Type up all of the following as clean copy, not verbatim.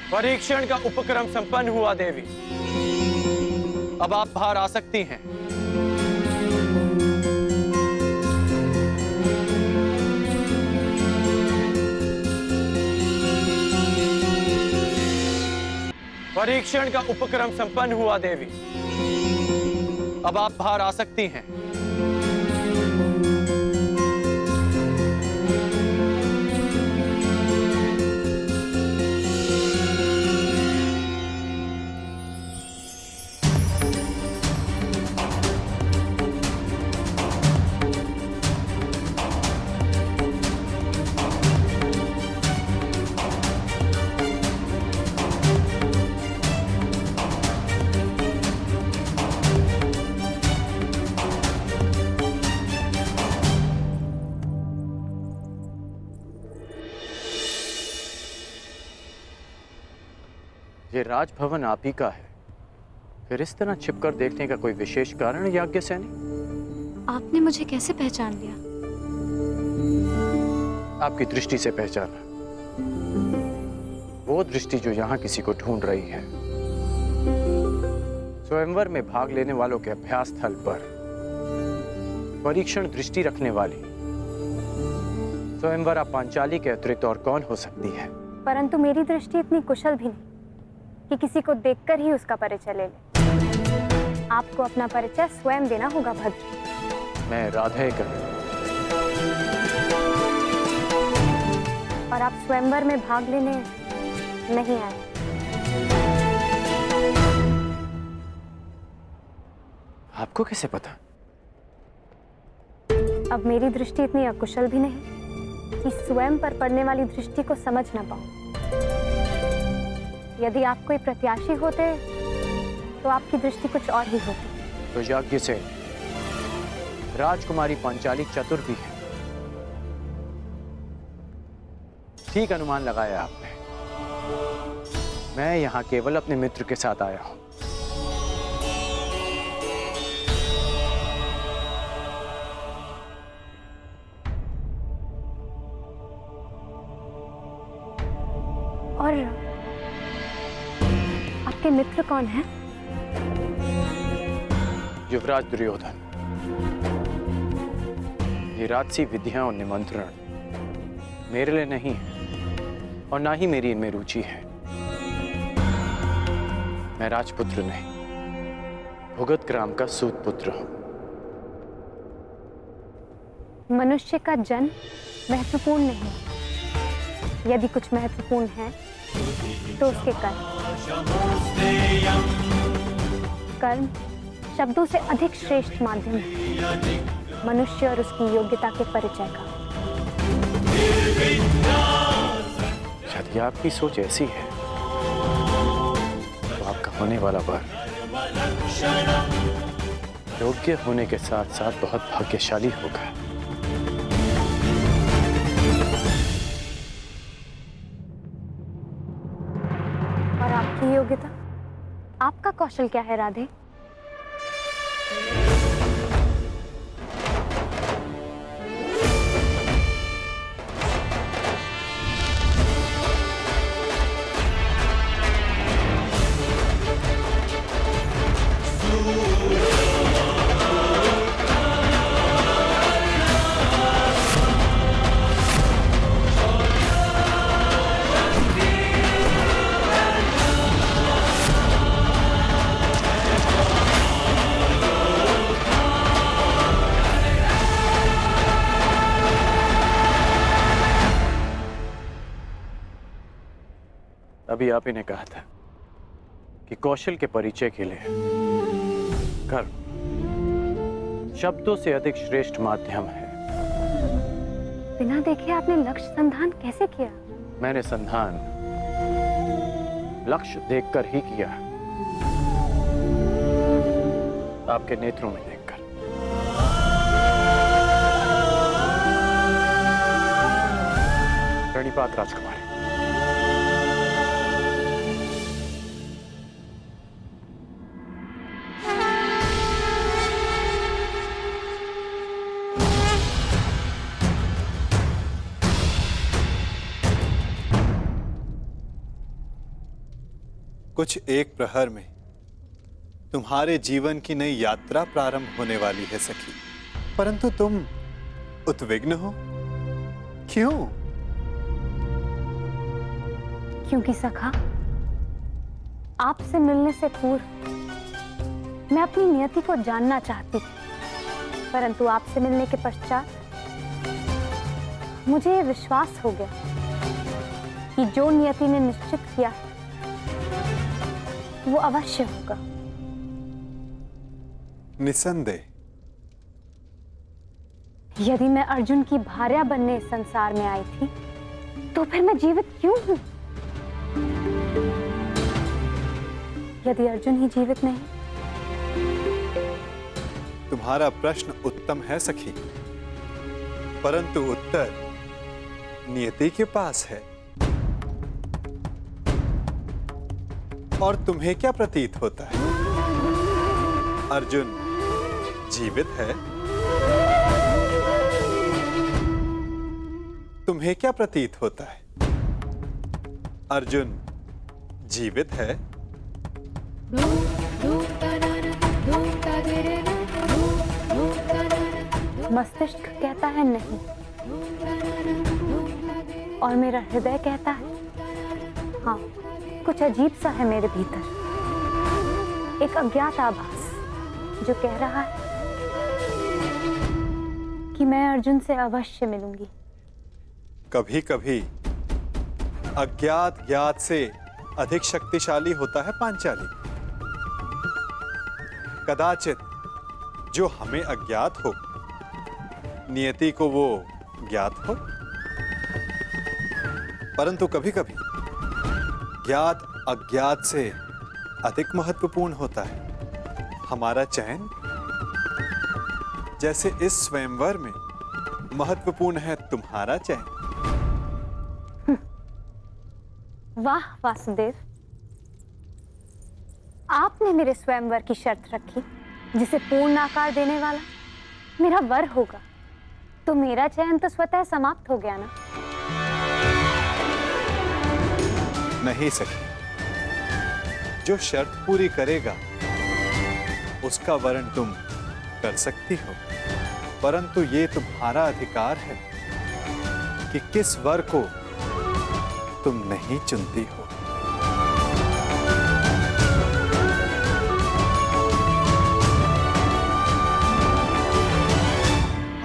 परीक्षण का उपक्रम संपन्न हुआ देवी। अब आप बाहर आ सकती हैं। परीक्षण का उपक्रम संपन्न हुआ देवी। अब आप बाहर आ सकती हैं। ये राजभवन आप ही का है, फिर इस तरह छिपकर देखने का कोई विशेष कारण याज्ञसेनी? आपने मुझे कैसे पहचान लिया? आपकी दृष्टि से पहचाना। वो दृष्टि जो यहां किसी को ढूंढ रही है। स्वयंवर में भाग लेने वालों के अभ्यास स्थल पर परीक्षण दृष्टि रखने वाली स्वयंवरा पांचाली के अतिरिक्त और कौन हो सकती है? परंतु मेरी दृष्टि इतनी कुशल भी नहीं कि किसी को देखकर ही उसका परिचय ले ले। आपको अपना परिचय स्वयं देना होगा भद्र। मैं राधेकर। और आप स्वयंवर में भाग लेने नहीं आए। आपको कैसे पता? अब मेरी दृष्टि इतनी अकुशल भी नहीं कि स्वयं पर पड़ने वाली दृष्टि को समझ ना पाऊं। यदि आप कोई प्रत्याशी होते तो आपकी दृष्टि कुछ और ही होती। तो यज्ञ से राजकुमारी पांचाली चतुर भी है। ठीक अनुमान लगाया आपने। मैं यहां केवल अपने मित्र के साथ आया हूं। और आपके मित्र कौन हैं? युवराज दुर्योधन। ये राजसी विधियां और निमंत्रण मेरे लिए नहीं है और ना ही मेरी इनमें रुचि है। मैं राजपुत्र नहीं, भुगत ग्राम का सूत पुत्र हूं। मनुष्य का जन्म महत्वपूर्ण नहीं। यदि कुछ महत्वपूर्ण है तो उसके कर्म। कर्म शब्दों से अधिक श्रेष्ठ माध्यम है मनुष्य और उसकी योग्यता के परिचय का। यदि आपकी सोच ऐसी है तो आपका होने वाला वर योग्य होने के साथ साथ बहुत भाग्यशाली होगा। और आपकी योग्यता, आपका कौशल क्या है राधे? अभी आप ही ने कहा था कि कौशल के परिचय के लिए कर्म शब्दों से अधिक श्रेष्ठ माध्यम है। बिना देखे आपने लक्ष्य संधान कैसे किया? मैंने संधान लक्ष्य देखकर ही किया, आपके नेत्रों में देखकर। प्रणिपात राजकुमारी। कुछ एक प्रहर में तुम्हारे जीवन की नई यात्रा प्रारंभ होने वाली है सखी, परंतु तुम उद्विग्न हो। क्यों? क्योंकि सखा, आपसे मिलने से पूर्व मैं अपनी नियति को जानना चाहती थी, परंतु आपसे मिलने के पश्चात मुझे ये विश्वास हो गया कि जो नियति ने निश्चित किया है वो अवश्य होगा। निसंदेह। यदि मैं अर्जुन की भार्या बनने इस संसार में आई थी, तो फिर मैं जीवित क्यों हूं? यदि अर्जुन ही जीवित नहीं। तुम्हारा प्रश्न उत्तम है सखी, परंतु उत्तर नियति के पास है। और तुम्हें क्या प्रतीत होता है? अर्जुन जीवित है? तुम्हें क्या प्रतीत होता है? अर्जुन जीवित है? मस्तिष्क कहता है नहीं, और मेरा हृदय कहता है हाँ। कुछ अजीब सा है मेरे भीतर, एक अज्ञात आभास जो कह रहा है कि मैं अर्जुन से अवश्य मिलूंगी। कभी कभी अज्ञात ज्ञात से अधिक शक्तिशाली होता है पांचाली। कदाचित जो हमें अज्ञात हो, नियति को वो ज्ञात हो, परंतु कभी कभी ज्ञात अज्ञात से अधिक महत्वपूर्ण होता है हमारा चयन। जैसे इस स्वयंवर में महत्वपूर्ण है तुम्हारा चयन। वाह वासुदेव, आपने मेरे स्वयंवर की शर्त रखी जिसे पूर्ण आकार देने वाला मेरा वर होगा, तो मेरा चयन तो स्वतः समाप्त हो गया ना। नहीं सखी, जो शर्त पूरी करेगा उसका वर्ण तुम कर सकती हो, परंतु ये तुम्हारा अधिकार है कि किस वर को तुम नहीं चुनती हो।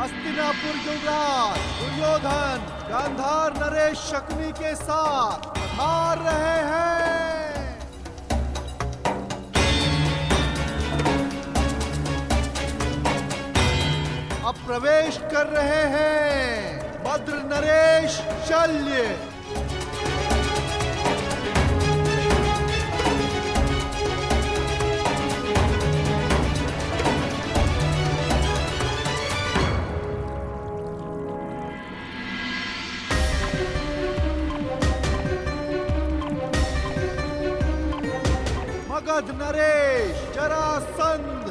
हस्तिनापुर युवराज दुर्योधन गांधार नरेश शकुनी के साथ पधार रहे हैं। अब प्रवेश कर रहे हैं भद्र नरेश शल्य। मगध नरेश जरासंध।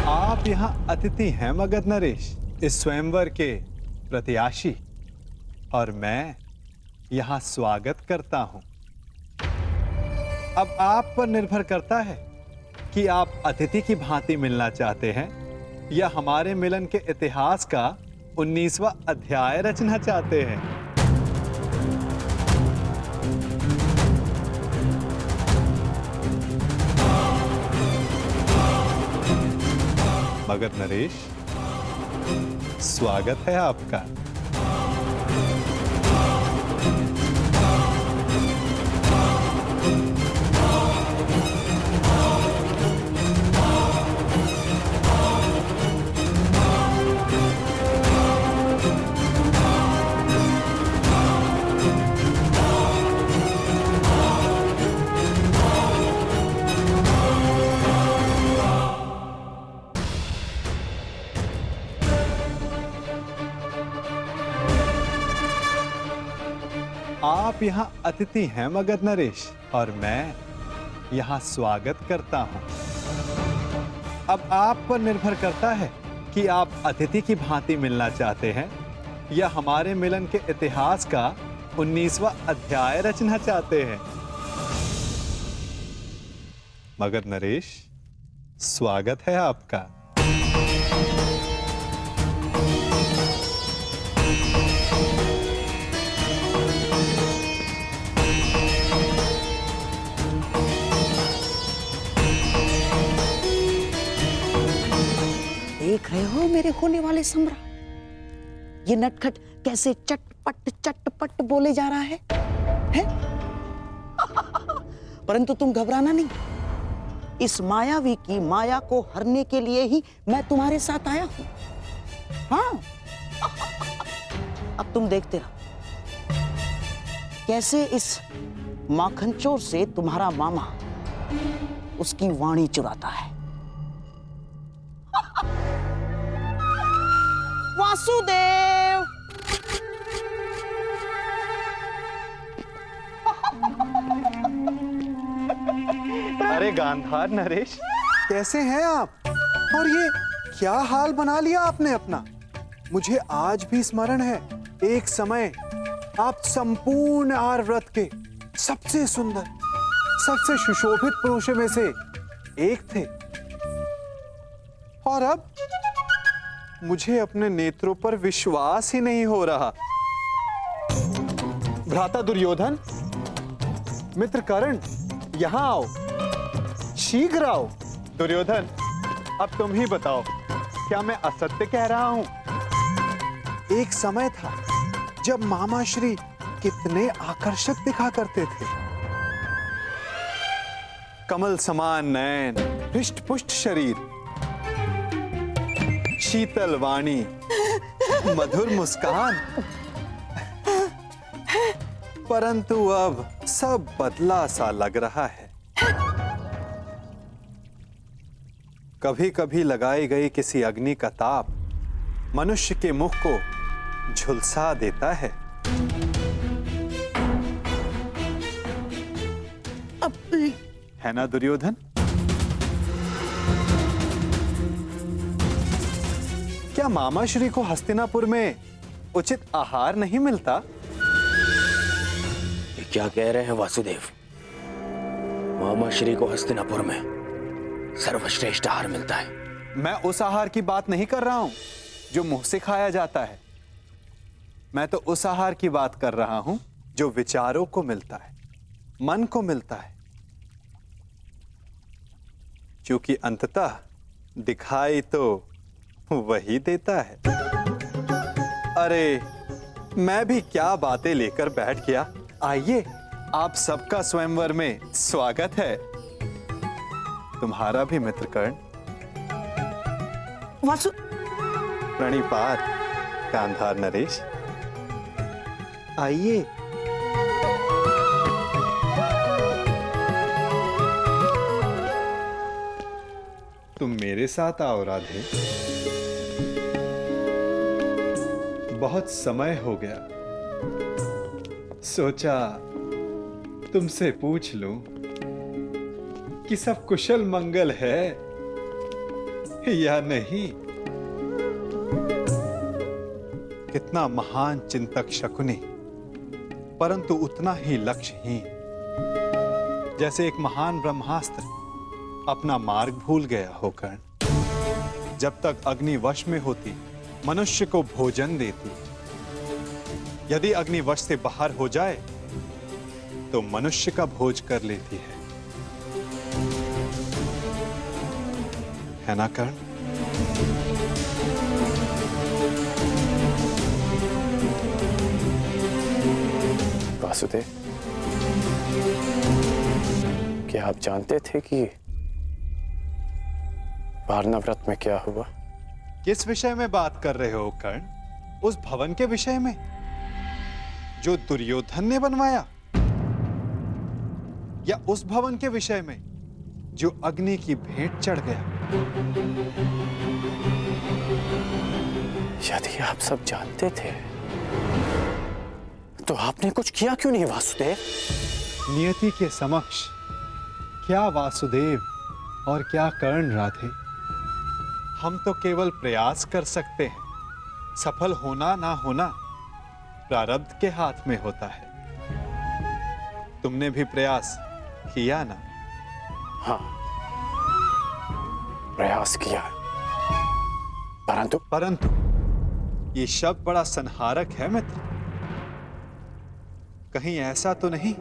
आप यहाँ अतिथि हैं मगध नरेश, इस स्वयंवर के प्रत्याशी, और मैं यहाँ स्वागत करता हूँ। अब आप पर निर्भर करता है कि आप अतिथि की भांति मिलना चाहते हैं या हमारे मिलन के इतिहास का 19वां अध्याय रचना चाहते हैं। मगध नरेश, स्वागत है आपका। आप यहाँ अतिथि हैं मगध नरेश, और मैं यहाँ स्वागत करता हूँ। अब आप पर निर्भर करता है कि आप अतिथि की भांति मिलना चाहते हैं या हमारे मिलन के इतिहास का 19वां अध्याय रचना चाहते हैं। मगर नरेश, स्वागत है आपका। देख रहे हो मेरे होने वाले सम्राट, ये नटखट कैसे चटपट चटपट बोले जा रहा है? परंतु तुम घबराना नहीं, इस मायावी की माया को हरने के लिए ही मैं तुम्हारे साथ आया हूं। हाँ, अब तुम देखते रहो कैसे इस माखनचोर से तुम्हारा मामा उसकी वाणी चुराता है। वासुदेव, अरे गांधार नरेश, कैसे हैं आप? और ये क्या हाल बना लिया आपने अपना? मुझे आज भी स्मरण है, एक समय आप संपूर्ण आर्यव्रत के सबसे सुंदर, सबसे सुशोभित पुरुषों में से एक थे। और अब मुझे अपने नेत्रों पर विश्वास ही नहीं हो रहा। भ्राता दुर्योधन, मित्र कर्ण, यहां आओ, शीघ्र आओ। दुर्योधन, अब तुम ही बताओ, क्या मैं असत्य कह रहा हूं? एक समय था जब मामा श्री कितने आकर्षक दिखा करते थे। कमल समान नयन, हृष्ट पुष्ट शरीर, शीतल वाणी, मधुर मुस्कान। परंतु अब सब बदला सा लग रहा है। कभी कभी लगाई गई किसी अग्नि का ताप मनुष्य के मुख को झुलसा देता है। है ना दुर्योधन? क्या मामा श्री को हस्तिनापुर में उचित आहार नहीं मिलता? ये क्या कह रहे हैं वासुदेव? मामा श्री को हस्तिनापुर में सर्वश्रेष्ठ आहार मिलता है। मैं उस आहार की बात नहीं कर रहा हूं जो मुंह से खाया जाता है। मैं तो उस आहार की बात कर रहा हूं जो विचारों को मिलता है, मन को मिलता है, क्योंकि अंततः दिखाई तो वही देता है। अरे, मैं भी क्या बातें लेकर बैठ गया। आइए, आप सबका स्वयंवर में स्वागत है। तुम्हारा भी मित्र कर्ण। वासु, प्रणिपात गांधार नरेश, आइए। तुम मेरे साथ आओ राधे। बहुत समय हो गया, सोचा तुमसे पूछ लूं कि सब कुशल मंगल है या नहीं। कितना महान चिंतक शकुनी, परंतु उतना ही लक्ष्यहीन, जैसे एक महान ब्रह्मास्त्र अपना मार्ग भूल गया हो कर्ण। जब तक अग्नि वश में होती मनुष्य को भोजन देती, यदि अग्नि वश से बाहर हो जाए तो मनुष्य का भोज कर लेती है ना कर्ण? वासुदेव, क्या आप जानते थे कि वारणा व्रत में क्या हुआ? किस विषय में बात कर रहे हो कर्ण? उस भवन के विषय में जो दुर्योधन ने बनवाया, या उस भवन के विषय में जो अग्नि की भेंट चढ़ गया? यदि आप सब जानते थे तो आपने कुछ किया क्यों नहीं वासुदेव? नियति के समक्ष क्या वासुदेव और क्या कर्ण राधे, हम तो केवल प्रयास कर सकते हैं। सफल होना ना होना प्रारब्ध के हाथ में होता है। तुमने भी प्रयास किया ना? हाँ, प्रयास किया, परंतु ये शब्द बड़ा संहारक है मित्र। कहीं ऐसा तो नहीं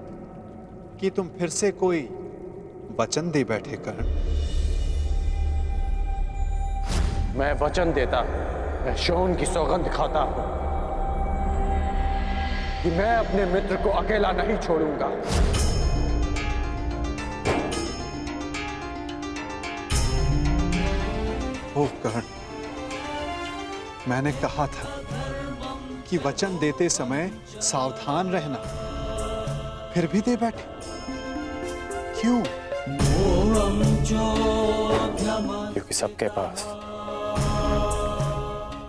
कि तुम फिर से कोई वचन दे बैठे कर्ण? मैं वचन देता हूं, मैं शोन की सौगंध खाता हूं कि मैं अपने मित्र को अकेला नहीं छोड़ूंगा। ओ कर्ण, मैंने कहा था कि वचन देते समय सावधान रहना, फिर भी दे बैठे क्यों? क्योंकि सबके पास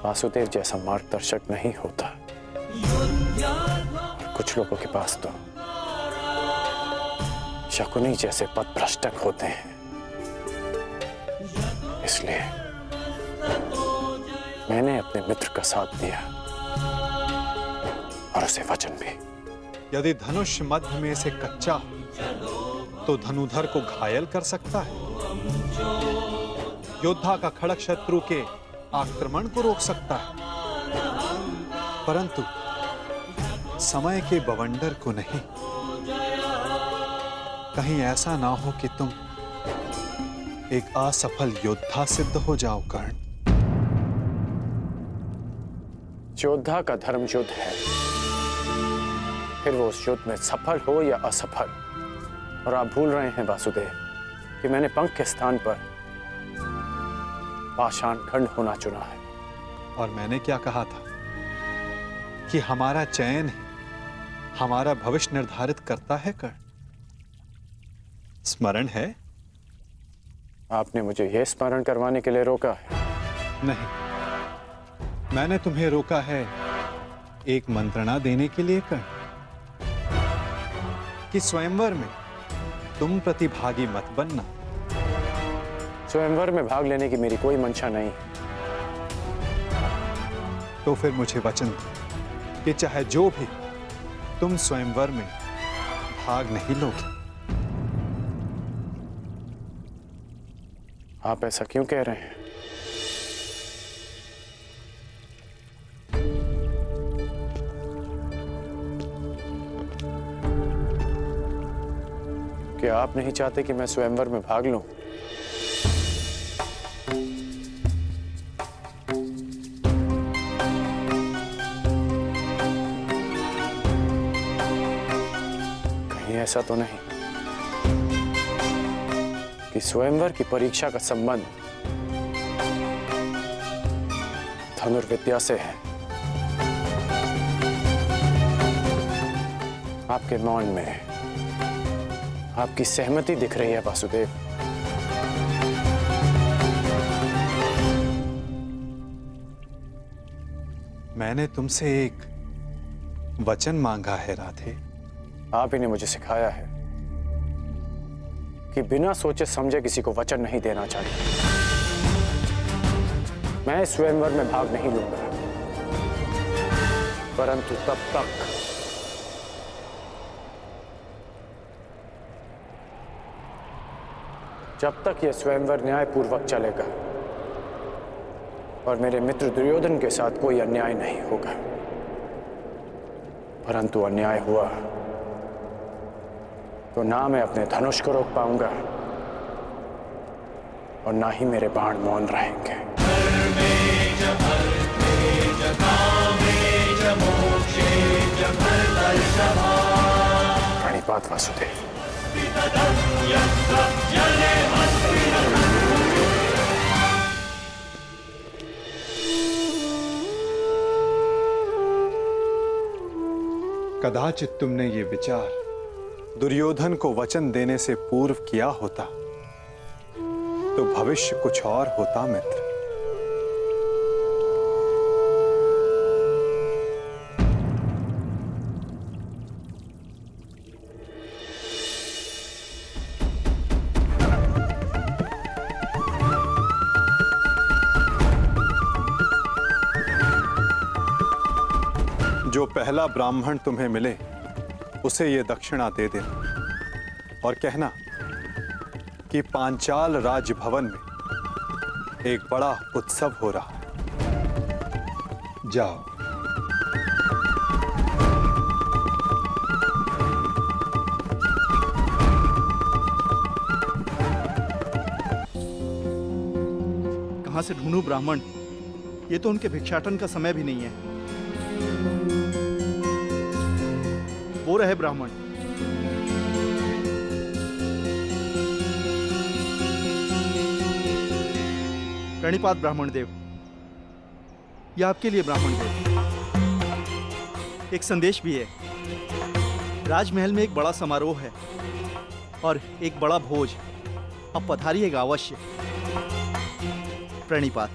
वासुदेव जैसा मार्गदर्शक नहीं होता, और कुछ लोगों के पास तो शकुनी जैसे पथभ्रष्टक होते हैं। इसलिए मैंने अपने मित्र का साथ दिया और उसे वचन भी। यदि धनुष मध्य में से कच्चा हो तो धनुधर को घायल कर सकता है। योद्धा का खड़ग शत्रु के आक्रमण को रोक सकता है, परंतु समय के बवंडर को नहीं। कहीं ऐसा ना हो कि तुम एक असफल योद्धा सिद्ध हो जाओ कर्ण। योद्धा का धर्म युद्ध है, फिर वो उस युद्ध में सफल हो या असफल। और आप भूल रहे हैं वासुदेव कि मैंने पंख के स्थान पर पाषाण खंड होना चुना है। और मैंने क्या कहा था कि हमारा चयन ही हमारा भविष्य निर्धारित करता है कर्ण। स्मरण है? आपने मुझे यह स्मरण करवाने के लिए रोका है? नहीं, मैंने तुम्हें रोका है एक मंत्रणा देने के लिए कर्ण, कि स्वयंवर में तुम प्रतिभागी मत बनना। स्वयंवर में भाग लेने की मेरी कोई मंशा नहीं है। तो फिर मुझे वचन दो कि चाहे जो भी, तुम स्वयंवर में भाग नहीं लोगे। आप ऐसा क्यों कह रहे हैं? क्या आप नहीं चाहते कि मैं स्वयंवर में भाग लूं? कहीं ऐसा तो नहीं कि स्वयंवर की परीक्षा का संबंध धनुर्विद्या से है? आपके मौन में आपकी सहमति दिख रही है वासुदेव। मैंने तुमसे एक वचन मांगा है राधे। आप ही ने मुझे सिखाया है कि बिना सोचे समझे किसी को वचन नहीं देना चाहिए। मैं स्वयंवर में भाग नहीं लूंगा, परंतु तब तक जब तक यह स्वयंवर न्यायपूर्वक चलेगा और मेरे मित्र दुर्योधन के साथ कोई अन्याय नहीं होगा। परंतु अन्याय हुआ तो ना मैं अपने धनुष को रोक पाऊंगा और ना ही मेरे बाण मौन रहेंगे। प्रणिपात वासुदेव। कदाचित तुमने ये विचार दुर्योधन को वचन देने से पूर्व किया होता तो भविष्य कुछ और होता मित्र। जो पहला ब्राह्मण तुम्हें मिले उसे ये दक्षिणा दे देना और कहना कि पांचाल राजभवन में एक बड़ा उत्सव हो रहा है। जाओ। कहां से ढूंढूं ब्राह्मण? ये तो उनके भिक्षाटन का समय भी नहीं है। वो रहे ब्राह्मण। प्रणिपात ब्राह्मण देव। यह आपके लिए ब्राह्मण देव। एक संदेश भी है। राजमहल में एक बड़ा समारोह है और एक बड़ा भोज। अब पधारिएगा अवश्य। प्रणिपात।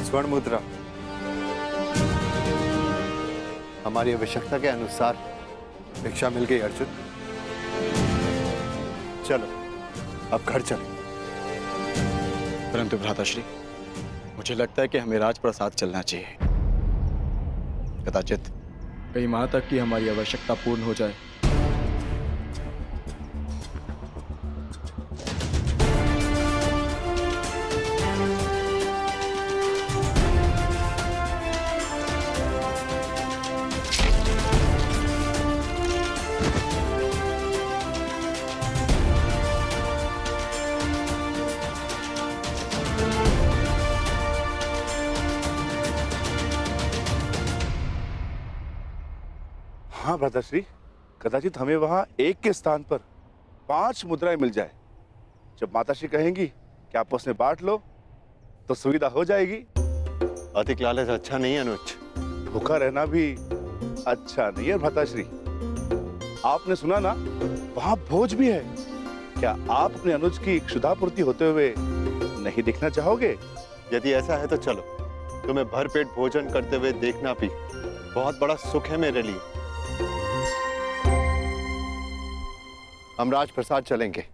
स्वर्ण मुद्रा हमारी आवश्यकता के अनुसार भिक्षा मिल गई अर्जुन। चलो अब घर चलें। परंतु भ्राताश्री, मुझे लगता है कि हमें राजप्रसाद चलना चाहिए। कदाचित कई माह तक की हमारी आवश्यकता पूर्ण हो जाए। हाँ भ्राताश्री, कदाचित हमें वहां एक के स्थान पर 5 मुद्राएं मिल जाए। जब माताश्री कहेंगी कि आपस में बांट लो तो सुविधा हो जाएगी। अधिक लालच अच्छा नहीं है अनुज। भूखा रहना भी अच्छा नहीं है भ्राताश्री। आपने सुना ना, वहां भोज भी है। क्या आप अपने अनुज की क्षुधापूर्ति होते हुए नहीं देखना चाहोगे? यदि ऐसा है तो चलो। तुम्हें भरपेट भोजन करते हुए देखना भी बहुत बड़ा सुख है मेरे लिए। हम राजप्रसाद चलेंगे।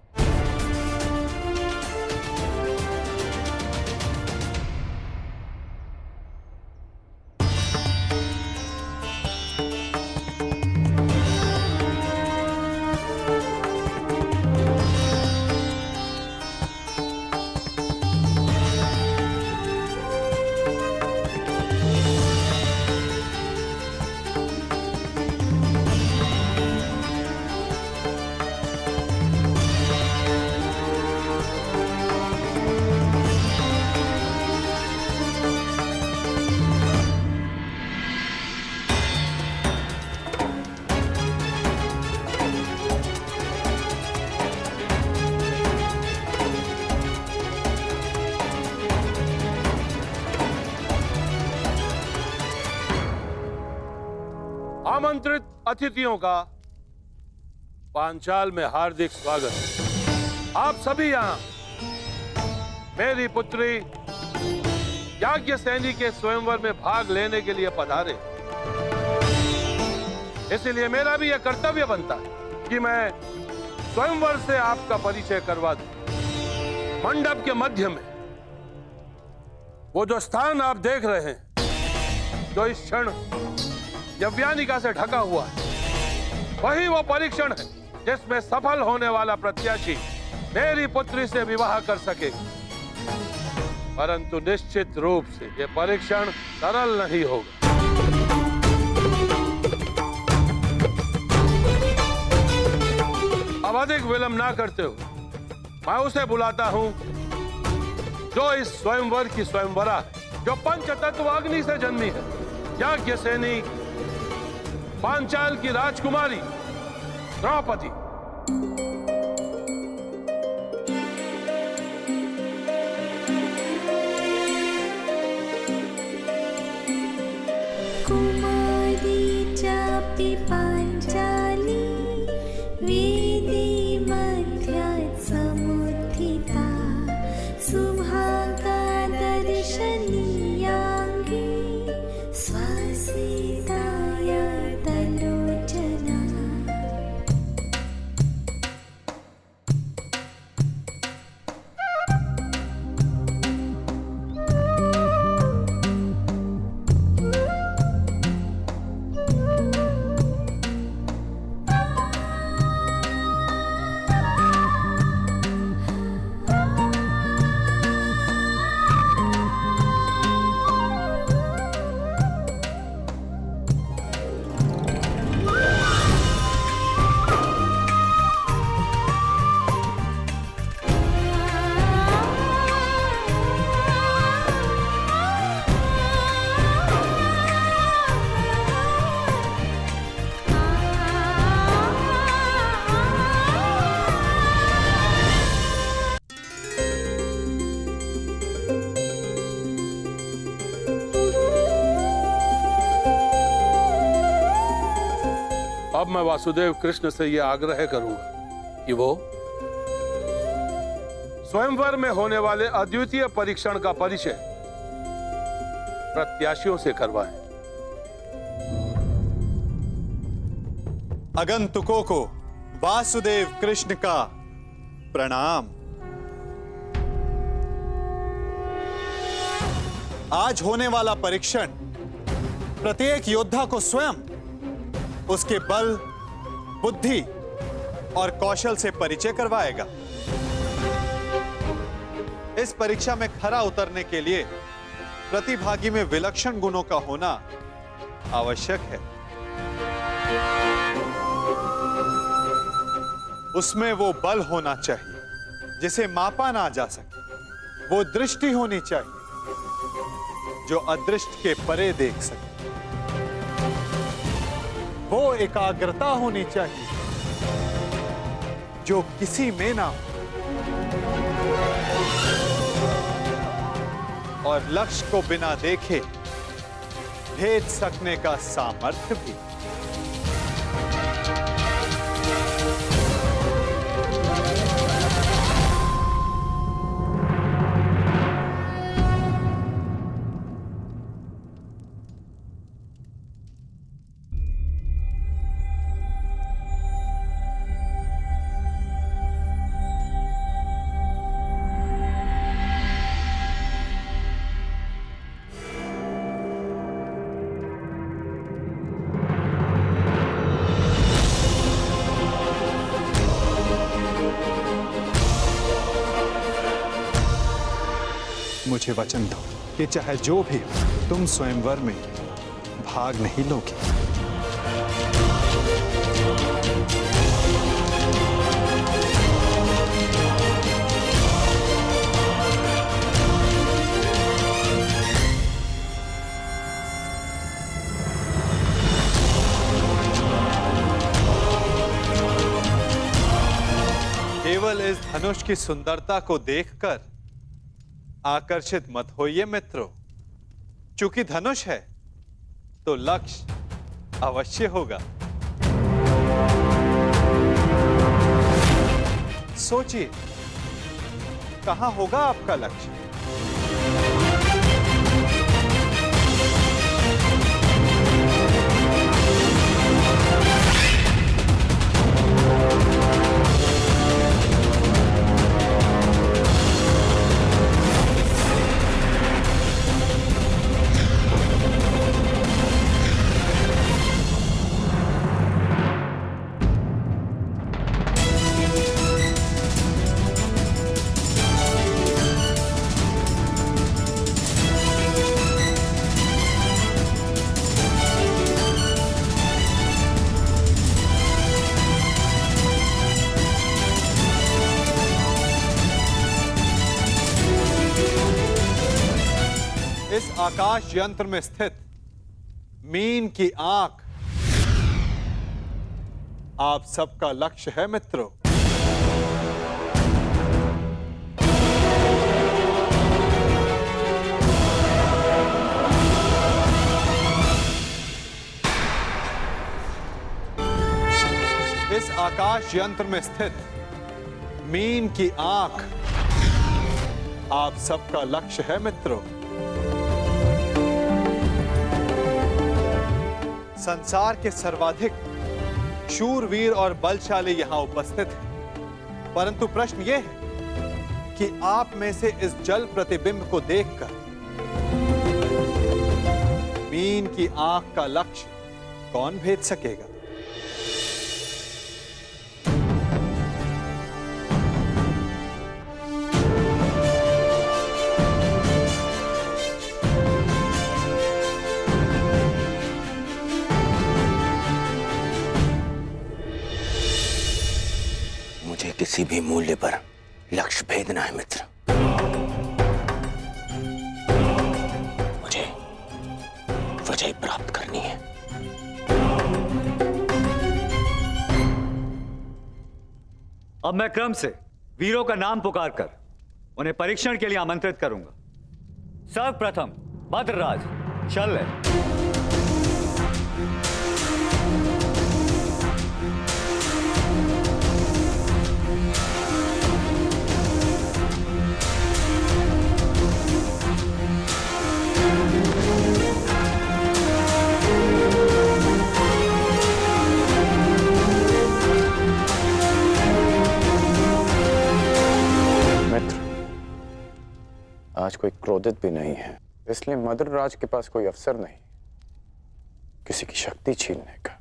आमंत्रित अतिथियों का पांचाल में हार्दिक स्वागत। आप सभी यहाँ मेरी पुत्री याज्ञसेनी के स्वयंवर में भाग लेने के लिए पधारे। इसलिए मेरा भी यह कर्तव्य बनता है कि मैं स्वयंवर से आपका परिचय करवा दूं। मंडप के मध्य में वो जो स्थान आप देख रहे हैं, जो इस क्षण यव्यानिका से ढका हुआ है, वही वो परीक्षण है जिसमें सफल होने वाला प्रत्याशी मेरी पुत्री से विवाह कर सकेगा। परंतु निश्चित रूप से यह परीक्षण सरल नहीं होगा। अब अधिक विलंब ना करते हो, मैं उसे बुलाता हूं जो इस स्वयंवर की स्वयंवरा है, जो पंचतत्व अग्नि से जन्मी है, याज्ञसेनी पांचाल की राजकुमारी द्रौपदी। कुमारी चापि पाञ्चाली वेदी मध्यात् समुत्थिता सुभागा दर्शनीयाङ्गी स्वसीताय तलोचना। अब मैं वासुदेव कृष्ण से यह आग्रह करूंगा कि वो स्वयंवर में होने वाले अद्वितीय परीक्षण का परिचय प्रत्याशियों से करवाएं। आगंतुकों को वासुदेव कृष्ण का प्रणाम। आज होने वाला परीक्षण प्रत्येक योद्धा को स्वयं उसके बल, बुद्धि और कौशल से परिचय करवाएगा। इस परीक्षा में खरा उतरने के लिए प्रतिभागी में विलक्षण गुणों का होना आवश्यक है। उसमें वो बल होना चाहिए जिसे मापा ना जा सके, वो दृष्टि होनी चाहिए जो अदृष्ट के परे देख सके, वो एकाग्रता होनी चाहिए जो किसी में ना हो, और लक्ष्य को बिना देखे भेद सकने का सामर्थ्य भी। मुझे वचन दो कि चाहे जो भी हो, तुम स्वयंवर में भाग नहीं लोगे। केवल इस धनुष की सुंदरता को देखकर आकर्षित मत होइए मित्रों, चूंकि धनुष है तो लक्ष्य अवश्य होगा। सोचिए, कहां होगा आपका लक्ष्य? इस आकाश यंत्र में स्थित मीन की आंख आप सबका लक्ष्य है मित्रों। आकाश यंत्र में स्थित मीन की आंख आप सबका लक्ष्य है मित्रों। संसार के सर्वाधिक शूरवीर और बलशाली यहां उपस्थित हैं, परंतु प्रश्न यह है कि आप में से इस जल प्रतिबिंब को देखकर मीन की आंख का लक्ष्य कौन भेद सकेगा? मुझे किसी भी मूल्य पर लक्ष्य भेदना है मित्र। मुझे विजय प्राप्त करनी है। अब मैं क्रम से वीरों का नाम पुकार कर उन्हें परीक्षण के लिए आमंत्रित करूंगा। सर्वप्रथम भद्रराज शल्य। आज कोई क्रोधित भी नहीं है, इसलिए मद्रराज के पास कोई अवसर नहीं किसी की शक्ति छीनने का।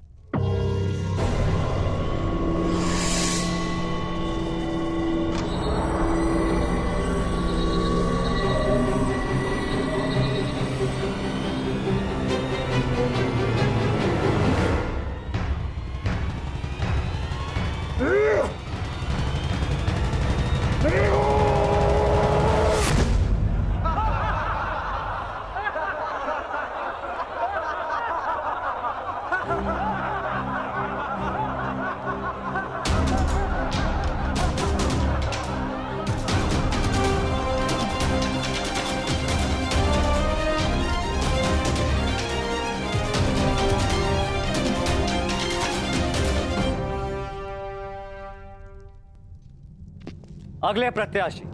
अगले प्रत्याशी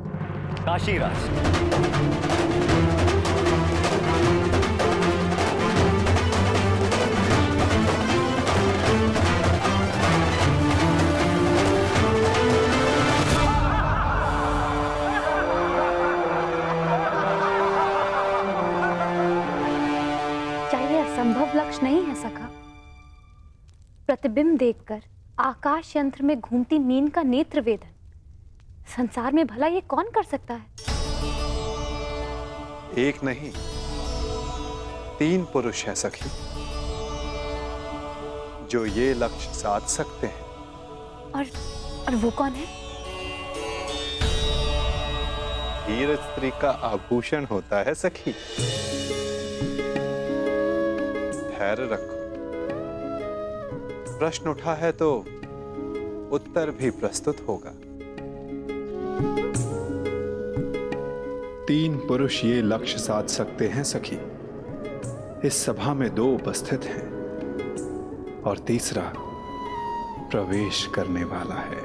काशीराज। चाहिए असंभव लक्ष्य नहीं है सखा। प्रतिबिंब देखकर आकाश यंत्र में घूमती मीन का नेत्र वेदन संसार में भला ये कौन कर सकता है? एक नहीं 3 पुरुष हैं सखी, जो ये लक्ष्य साध सकते हैं। और वो कौन है? वीर स्त्री का आभूषण होता है सखी। धैर्य रखो, प्रश्न उठा है तो उत्तर भी प्रस्तुत होगा। 3 पुरुष ये लक्ष्य साध सकते हैं सखी। इस सभा में 2 उपस्थित हैं और तीसरा प्रवेश करने वाला है।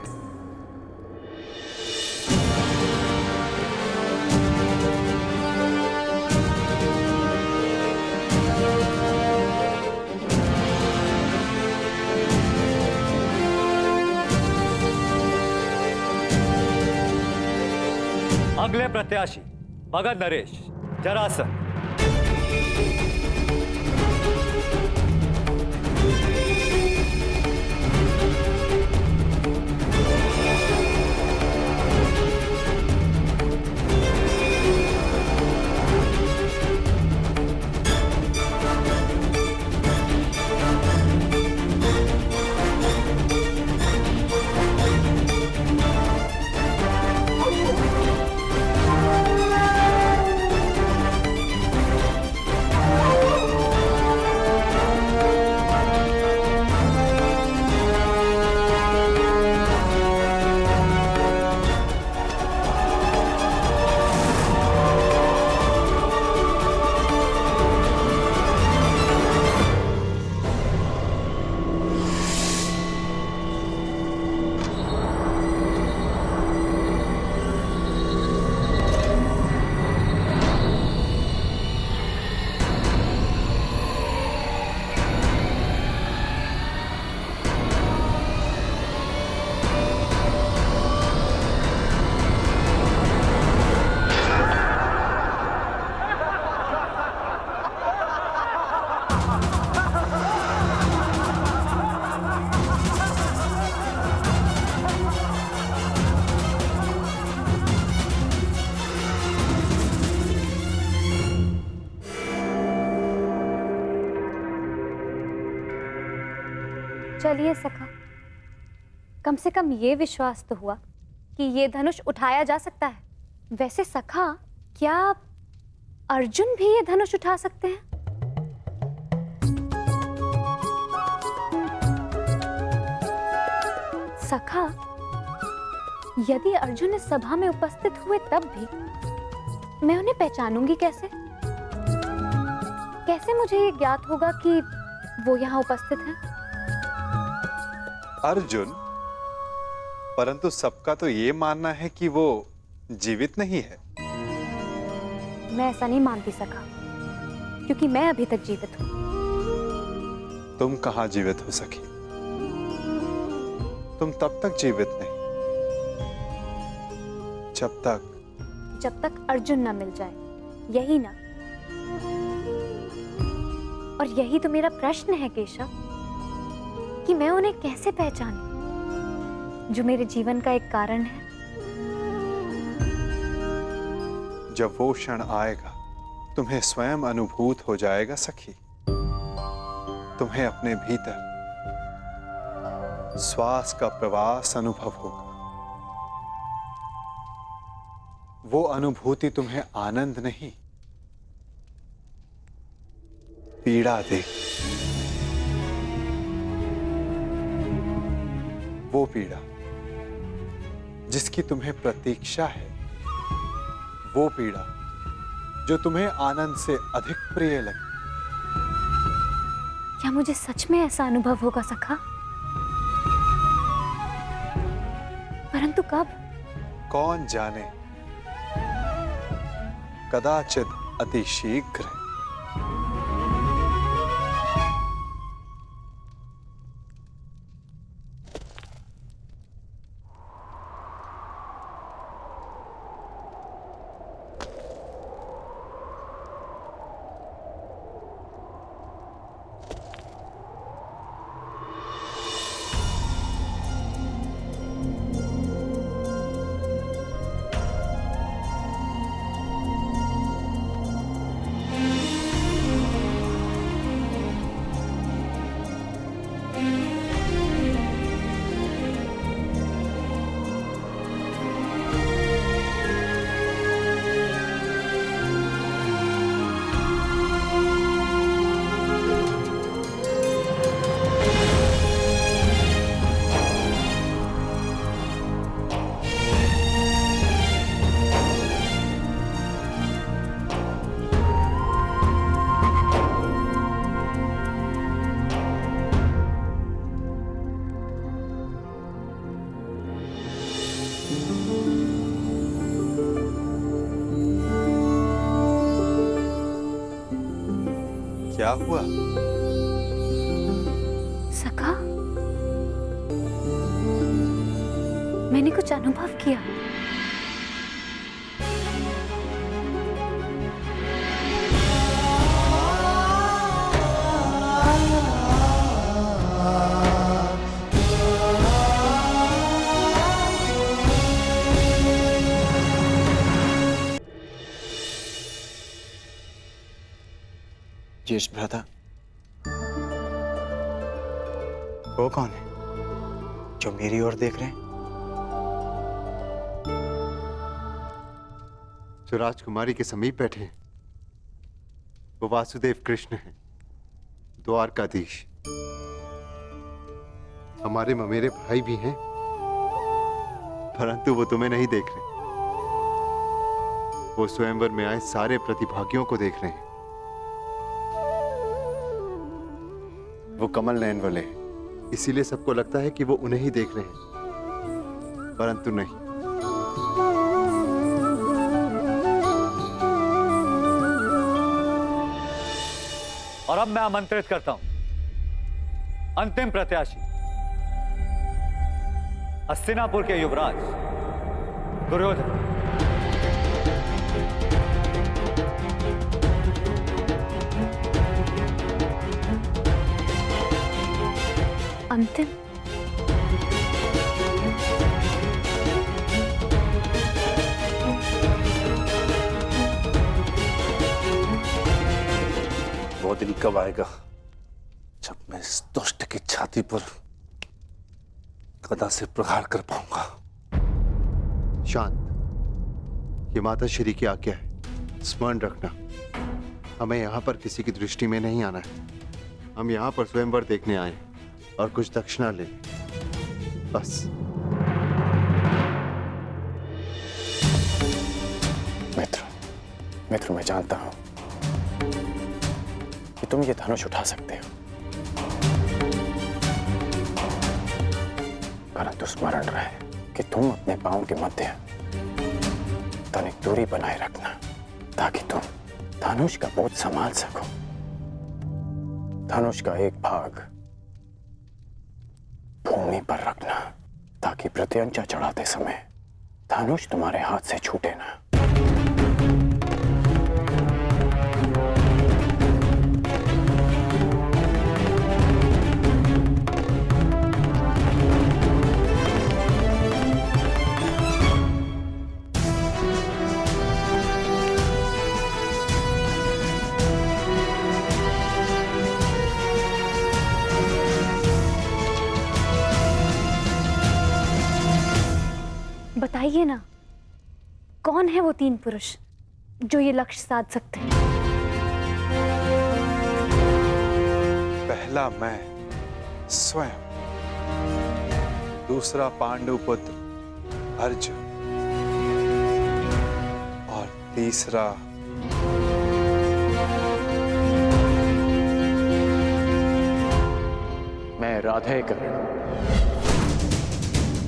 अगले प्रत्याशी भगत नरेश जरासंध। चलिए सखा, कम से कम ये विश्वास तो हुआ कि ये धनुष उठाया जा सकता है। वैसे सखा, क्या अर्जुन भी ये धनुष उठा सकते हैं? सखा, यदि अर्जुन इस सभा में उपस्थित हुए तब भी मैं उन्हें पहचानूंगी कैसे? कैसे मुझे ये ज्ञात होगा कि वो यहाँ उपस्थित हैं? अर्जुन, परंतु सबका तो ये मानना है कि वो जीवित नहीं है। मैं ऐसा नहीं मानती सखा, क्योंकि मैं अभी तक जीवित हूं। तुम कहां जीवित हो सखी? तुम तब तक जीवित नहीं जब तक अर्जुन ना मिल जाए, यही ना? और यही तो मेरा प्रश्न है केशव, कि मैं उन्हें कैसे पहचानूं, जो मेरे जीवन का एक कारण है। जब वो क्षण आएगा, तुम्हें स्वयं अनुभूत हो जाएगा सखी। तुम्हें अपने भीतर श्वास का प्रवास अनुभव होगा। वो अनुभूति तुम्हें आनंद नहीं, पीड़ा देगी। वो पीड़ा जिसकी तुम्हें प्रतीक्षा है, वो पीड़ा जो तुम्हें आनंद से अधिक प्रिय लगे। क्या मुझे सच में ऐसा अनुभव होगा सखा? परंतु कब? कौन जाने, कदाचित अति शीघ्र। क्या हुआ? सखा, मैंने कुछ अनुभव किया। ज्येष्ठ भ्राता, वो कौन है जो मेरी ओर देख रहे हैं? जो राजकुमारी के समीप बैठे हैं, वो वासुदेव कृष्ण हैं, द्वारकाधीश। हमारे ममेरे भाई भी हैं, परंतु वो तुम्हें नहीं देख रहे। वो स्वयंवर में आए सारे प्रतिभागियों को देख रहे हैं। वो कमल नयन वाले हैं, इसीलिए सबको लगता है कि वो उन्हें ही देख रहे हैं, परंतु नहीं। और अब मैं आमंत्रित करता हूं अंतिम प्रत्याशी, हस्तिनापुर के युवराज दुर्योधन। अंतिम? वो दिन कब आएगा जब मैं इस दुष्ट की छाती पर गदा से प्रहार कर पाऊंगा? शांत, ये माता श्री की आज्ञा है, स्मरण रखना। हमें यहाँ पर किसी की दृष्टि में नहीं आना है। हम यहाँ पर स्वयंवर देखने आए और कुछ दक्षिणा लेने, बस। मित्र, मैं जानता हूं कि तुम ये धनुष उठा सकते हो, परंतु स्मरण रहे कि तुम अपने पांव के मध्य तनिक दूरी बनाए रखना, ताकि तुम धनुष का बोझ संभाल सको। धनुष का एक भाग भूमि पर रखना, ताकि प्रत्यंचा चढ़ाते समय धनुष तुम्हारे हाथ से छूटे ना। बताइए ना, कौन है वो 3 पुरुष जो ये लक्ष्य साध सकते हैं? पहला मैं स्वयं, दूसरा पांडु पुत्र अर्जुन, और तीसरा मैं राधेकर।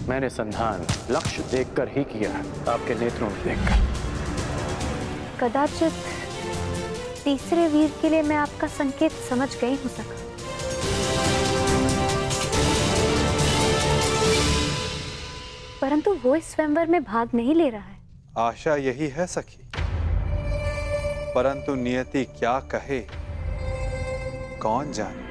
मैंने संधान लक्ष्य देखकर ही किया, आपके नेत्रों में देखकर। कदाचित तीसरे वीर के लिए मैं आपका संकेत समझ गई हूं सखा। परंतु वो इस स्वयंवर में भाग नहीं ले रहा है। आशा यही है सखी, परंतु नियति क्या कहे कौन जाने।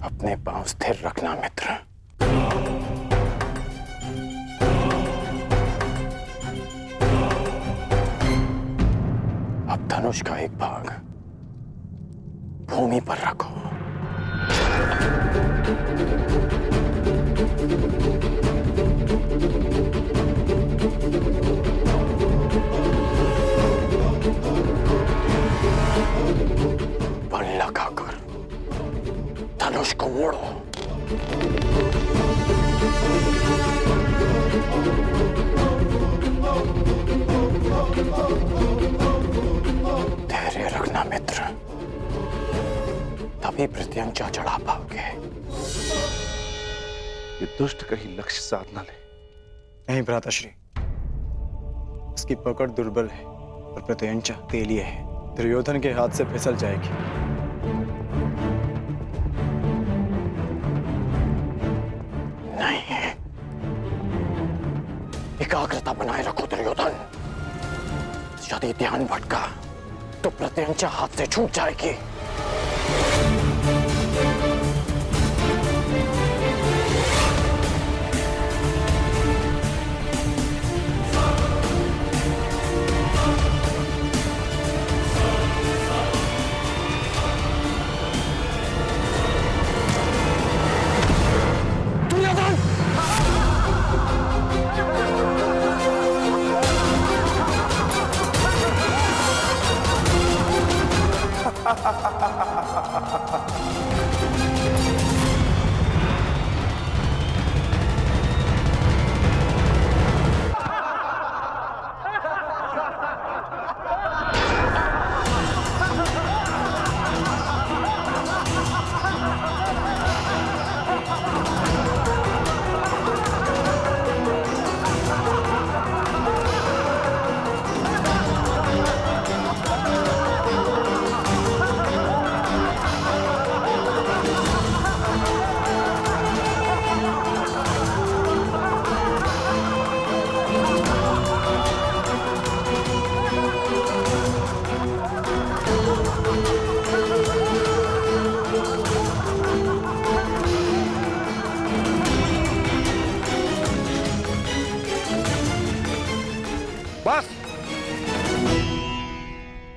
अपने पांव स्थिर रखना मित्र। अब धनुष का एक भाग भूमि पर रखो। बल लगाकर धनुष को मोड़ो। धैर्य रखना मित्र, तभी प्रत्यंचा चढ़ा पाओगे। ये दुष्ट कहीं लक्ष्य साध ना ले। नहीं भ्राताश्री, उसकी पकड़ दुर्बल है और प्रत्यंचा तेलीय है, दुर्योधन के हाथ से फिसल जाएगी। नहीं, एकाग्रता बनाए रखो दुर्योधन। यदि ध्यान भटका तो प्रत्यंचा हाथ से छूट जाएगी। दुर्योधन!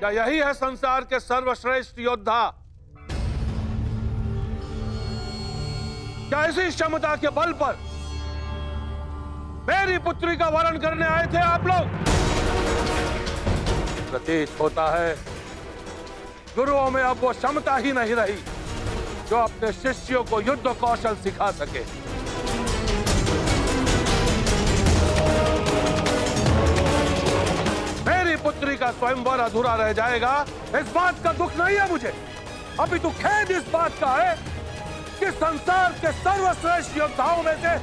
क्या यही है संसार के सर्वश्रेष्ठ योद्धा? क्या इसी क्षमता के बल पर मेरी पुत्री का वरण करने आए थे आप लोग? प्रतीत होता है गुरुओं में अब वो क्षमता ही नहीं रही जो अपने शिष्यों को युद्ध कौशल सिखा सके। मेरी पुत्री का स्वयंवर अधूरा रह जाएगा, इस बात का दुख नहीं है मुझे, अभी तो खेद इस बात का है कि संसार के सर्वश्रेष्ठ योद्धाओं में से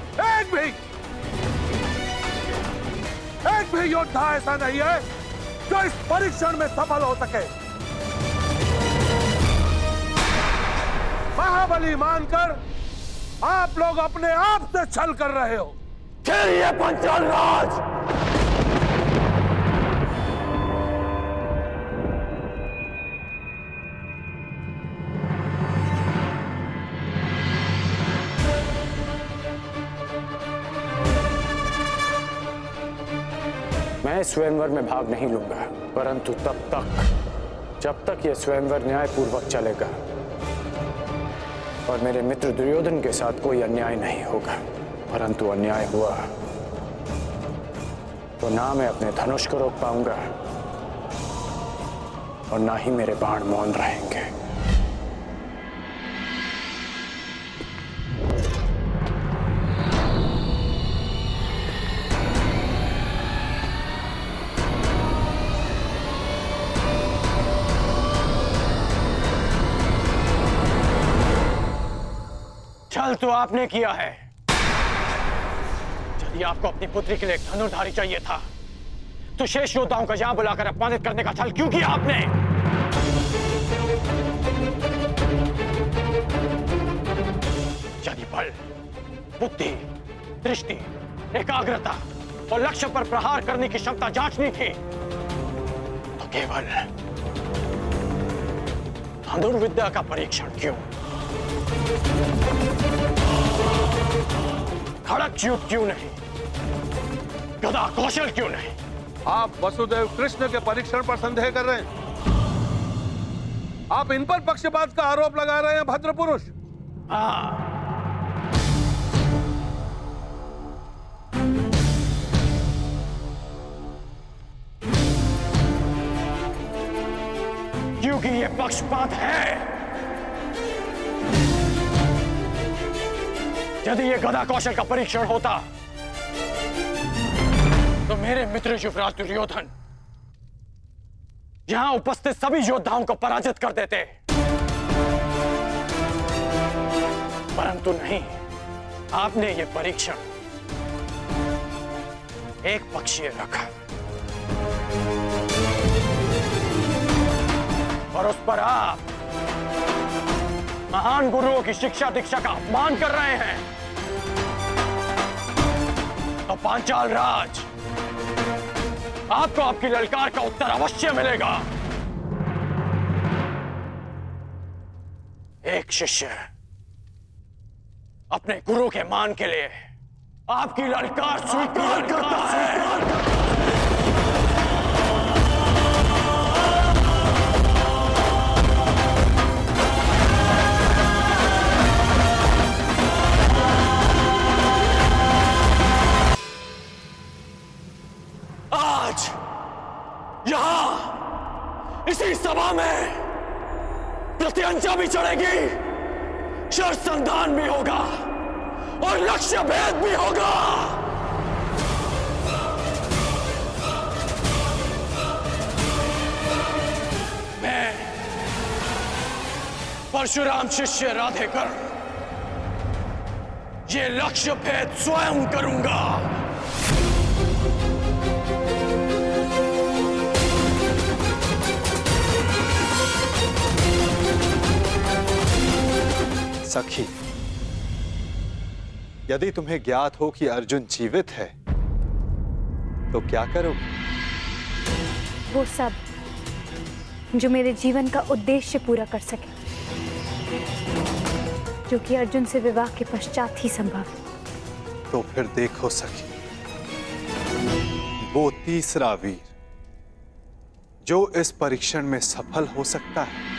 एक भी योद्धा ऐसा नहीं है जो इस परीक्षण में सफल हो सके। महाबली मानकर आप लोग अपने आप से छल कर रहे हो। ये पंचाल राज मैं स्वयंवर में भाग नहीं लूंगा, परंतु जब तक यह स्वयंवर न्यायपूर्वक चलेगा और मेरे मित्र दुर्योधन के साथ कोई अन्याय नहीं होगा। परंतु अन्याय हुआ तो ना मैं अपने धनुष को रोक पाऊंगा और ना ही मेरे बाण मौन रहेंगे। छल तो आपने किया है। यदि आपको अपनी पुत्री के लिए एक धनुर्धारी चाहिए था तो शेष योद्धाओं को यहां बुलाकर अपमानित करने का छल क्यों किया आपने? यदि बल, बुद्धि, दृष्टि, एकाग्रता और लक्ष्य पर प्रहार करने की क्षमता जांचनी थी तो केवल धनुर्विद्या का परीक्षण क्यों? खड़क युद्ध क्यों नहीं? गदा कौशल क्यों नहीं? आप वसुदेव कृष्ण के परीक्षण पर संदेह कर रहे हैं। आप इन पर पक्षपात का आरोप लगा रहे हैं भद्र पुरुष। क्योंकि यह पक्षपात है। यदि यह गदा कौशल का परीक्षण होता तो मेरे मित्र युवराज दुर्योधन यहां उपस्थित सभी योद्धाओं को पराजित कर देते, परंतु नहीं, आपने यह परीक्षण एक पक्षीय रखा और उस पर आप महान गुरुओं की शिक्षा दीक्षा का अपमान कर रहे हैं। तो पांचाल राज, आपको आपकी ललकार का उत्तर अवश्य मिलेगा। एक शिष्य अपने गुरु के मान के लिए आपकी ललकार स्वीकार करता है। यहां इसी सभा में प्रत्यंचा भी चढ़ेगी, शर्त संधान भी होगा और लक्ष्य भेद भी होगा। मैं परशुराम शिष्य राधेकर ये लक्ष्य भेद स्वयं करूंगा। सखी, यदि तुम्हें ज्ञात हो कि अर्जुन जीवित है तो क्या करोगे? वो सब जो मेरे जीवन का उद्देश्य पूरा कर सके, जो कि अर्जुन से विवाह के पश्चात ही संभव है। तो फिर देखो सखी, वो तीसरा वीर जो इस परीक्षण में सफल हो सकता है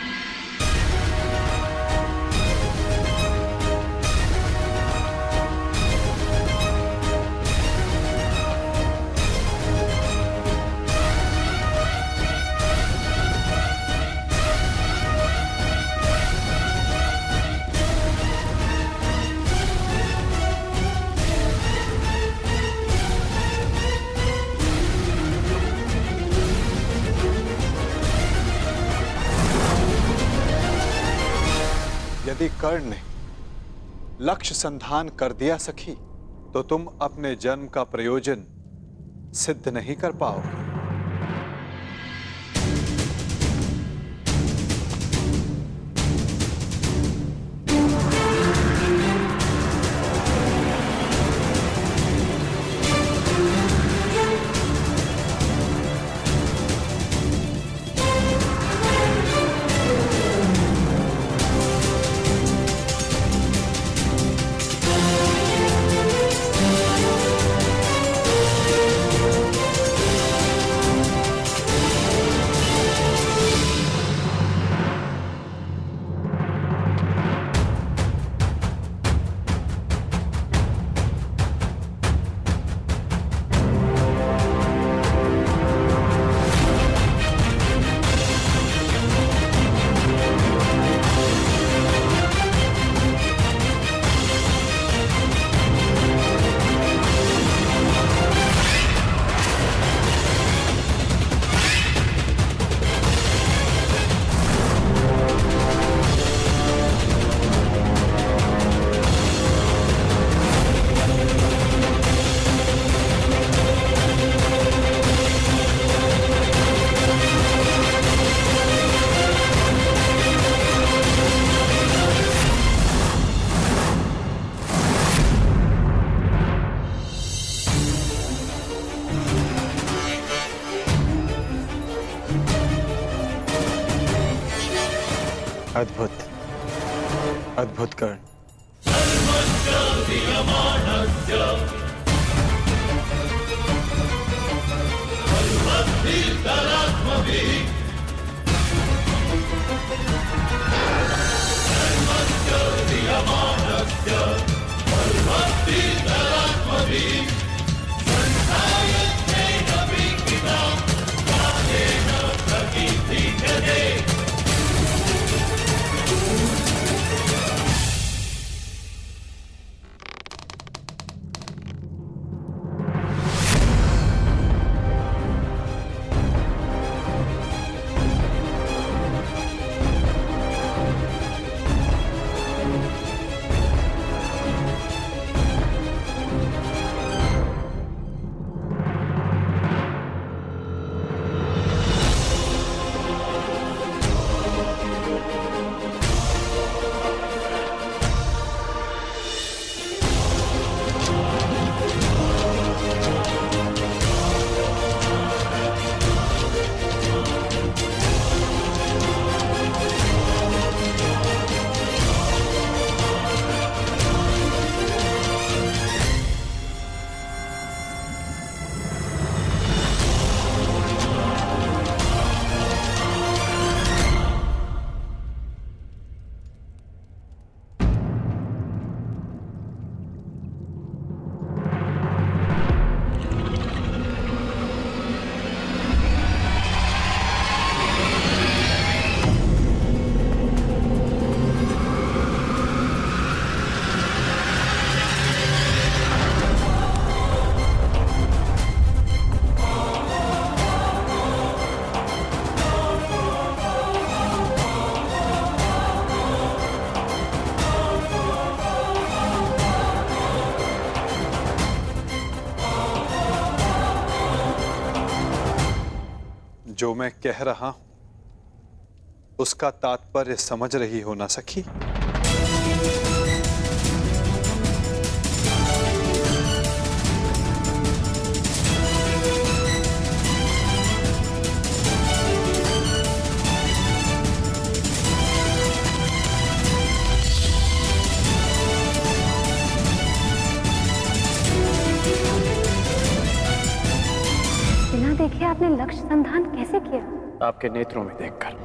यदि कर्ण ने लक्ष्य संधान कर दिया सखी, तो तुम अपने जन्म का प्रयोजन सिद्ध नहीं कर पाओगे। अद्भुत, अद्भुत कर्ण। जो मैं कह रहा हूं उसका तात्पर्य समझ रही हो ना सखी? बिना देखे आपने लक्ष्य संधान कैसे किया? आपके नेत्रों में देखकर।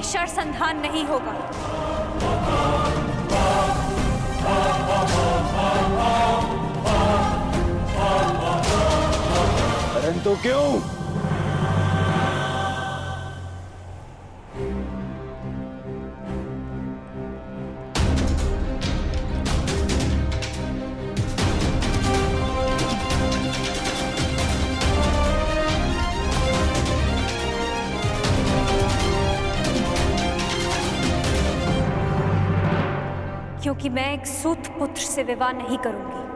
शरसंधान नहीं होगा। परंतु क्यों? क्योंकि मैं एक सूत पुत्र से विवाह नहीं करूंगी।